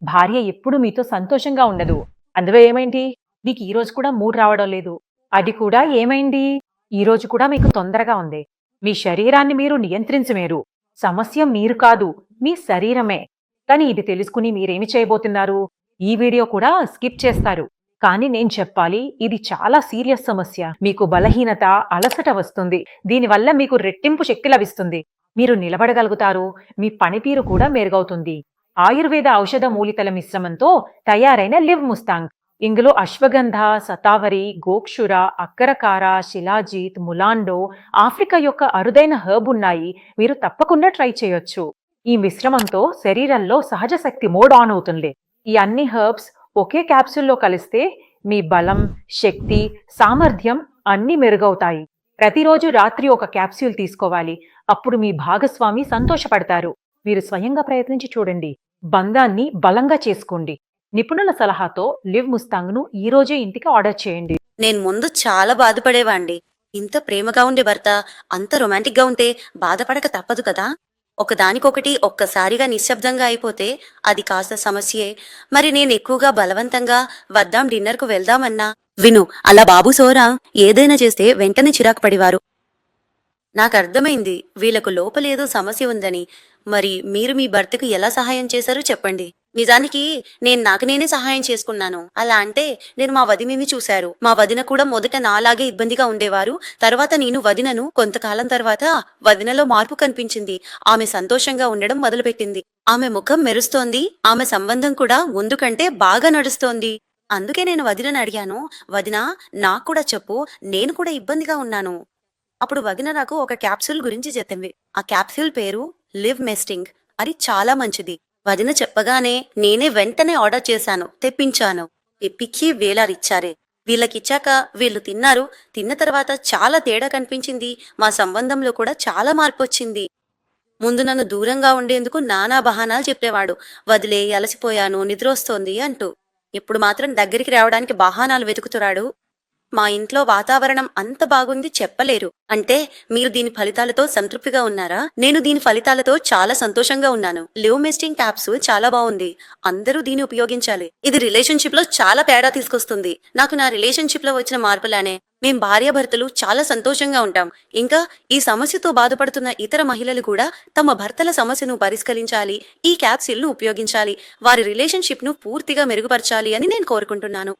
భార్య ఎప్పుడు మీతో సంతోషంగా ఉండదు. అందులో ఏమైంది? మీకు ఈ రోజు కూడా మూడ్ రావడం లేదు. అది కూడా ఏమైంది? ఈ రోజు కూడా మీకు తొందరగా ఉంది. మీ శరీరాన్ని మీరు నియంత్రించలేరు. సమస్య మీరు కాదు, మీ శరీరమే. కానీ ఇది తెలుసుకుని మీరేమి చేయబోతున్నారు? ఈ వీడియో కూడా స్కిప్ చేస్తారు. కానీ నేను చెప్పాలి, ఇది చాలా సీరియస్ సమస్య. మీకు బలహీనత, అలసట వస్తుంది. దీనివల్ల మీకు రెట్టింపు శక్తి లభిస్తుంది. మీరు నిలబడగలుగుతారు. మీ పనితీరు కూడా మెరుగవుతుంది. ఆయుర్వేద ఔషధ మూలికల మిశ్రమంతో తయారైన లివ్ ముస్తాంగ్. ఇందులో అశ్వగంధ, శతావరి, గోక్షుర, అక్కరకార, శిలాజీత్, ములాండో, ఆఫ్రికా యొక్క అరుదైన హర్బ్ ఉన్నాయి. మీరు తప్పకుండా ట్రై చేయొచ్చు. ఈ మిశ్రమంతో శరీరంలో సహజ శక్తి మోడ్ ఆన్ అవుతుంది. ఈ అన్ని హర్బ్స్ ఒకే క్యాప్సూల్లో కలిస్తే మీ బలం, శక్తి, సామర్థ్యం అన్నీ మెరుగవుతాయి. ప్రతిరోజు రాత్రి ఒక క్యాప్సూల్ తీసుకోవాలి. అప్పుడు మీ భాగస్వామి సంతోషపడతారు. మీరు స్వయంగా ప్రయత్నించి చూడండి. బంధాన్ని బలంగా చేసుకోండి. నిపుణుల సలహాతో లివ్ ముస్తాంగ్ను ఈ రోజే ఇంటికి ఆర్డర్ చేయండి. నేను ముందు చాలా బాధపడేవాణ్ణి. ఇంత ప్రేమగా ఉండే భర్త అంత రొమాంటిక్ గా ఉంటే బాధపడక తప్పదు కదా. ఒకదానికొకటి ఒక్కసారిగా నిశ్శబ్దంగా అయిపోతే అది కాస్త సమస్యే. మరి నేను ఎక్కువగా బలవంతంగా వద్దాం డిన్నర్ కు వెళ్దామన్నా విను అలా బాబు సోరా ఏదైనా చేస్తే వెంటనే చిరాకు పడేవారు. నాకర్థమైంది వీళ్లకు లోపలేదో సమస్య ఉందని. మరి మీరు మీ భర్తకు ఎలా సహాయం చేశారో చెప్పండి. నిజానికి నేను నాకు నేనే సహాయం చేసుకున్నాను. అలా అంటే నేను మా వదినని చూశారు. మా వదిన కూడా మొదట నాలాగే ఇబ్బందిగా ఉండేవారు. తర్వాత నేను వదినను కొంతకాలం తర్వాత వదినలో మార్పు కనిపించింది. ఆమె సంతోషంగా ఉండడం మొదలుపెట్టింది. ఆమె ముఖం మెరుస్తోంది. ఆమె సంబంధం కూడా ముందు కంటే బాగా నడుస్తోంది. అందుకే నేను వదినను అడిగాను, వదినా నాకు కూడా చెప్పు, నేను కూడా ఇబ్బందిగా ఉన్నాను. అప్పుడు వదిన నాకు ఒక క్యాప్సూల్ గురించి చెప్పింది. ఆ క్యాప్సూల్ పేరు లివ్ మెస్టింగ్. అది చాలా మంచిది. వదిన చెప్పగానే నేనే వెంటనే ఆర్డర్ చేశాను, తెప్పించాను. తెప్పికి వేలారిచ్చారే. వీళ్ళకిచ్చాక వీళ్ళు తిన్నారు. తిన్న తర్వాత చాలా తేడా కనిపించింది. మా సంబంధంలో కూడా చాలా మార్పు వచ్చింది. ముందు నన్ను దూరంగా ఉండేందుకు నానా బహానాలు చెప్పేవాడు. వదిలే, అలసిపోయాను, నిద్రొస్తోంది అంటూ. ఇప్పుడు మాత్రం దగ్గరికి రావడానికి బహానాలు వెతుకుతున్నాడు. మా ఇంట్లో వాతావరణం అంత బాగుంది చెప్పలేరు. అంటే మీరు దీని ఫలితాలతో సంతృప్తిగా ఉన్నారా? నేను దీని ఫలితాలతో చాలా సంతోషంగా ఉన్నాను. లివ్ మెస్టింగ్ క్యాప్సూల్ చాలా బాగుంది. అందరూ దీన్ని ఉపయోగించాలి. ఇది రిలేషన్షిప్ లో చాలా తేడా తీసుకొస్తుంది. నాకు నా రిలేషన్షిప్ లో వచ్చిన మార్పులానే మేం భార్యాభర్తలు చాలా సంతోషంగా ఉంటాం. ఇంకా ఈ సమస్యతో బాధపడుతున్న ఇతర మహిళలు కూడా తమ భర్తల సమస్యను పరిష్కరించాలి, ఈ క్యాప్సూల్ ను ఉపయోగించాలి, వారి రిలేషన్షిప్ ను పూర్తిగా మెరుగుపరచాలి అని నేను కోరుకుంటున్నాను.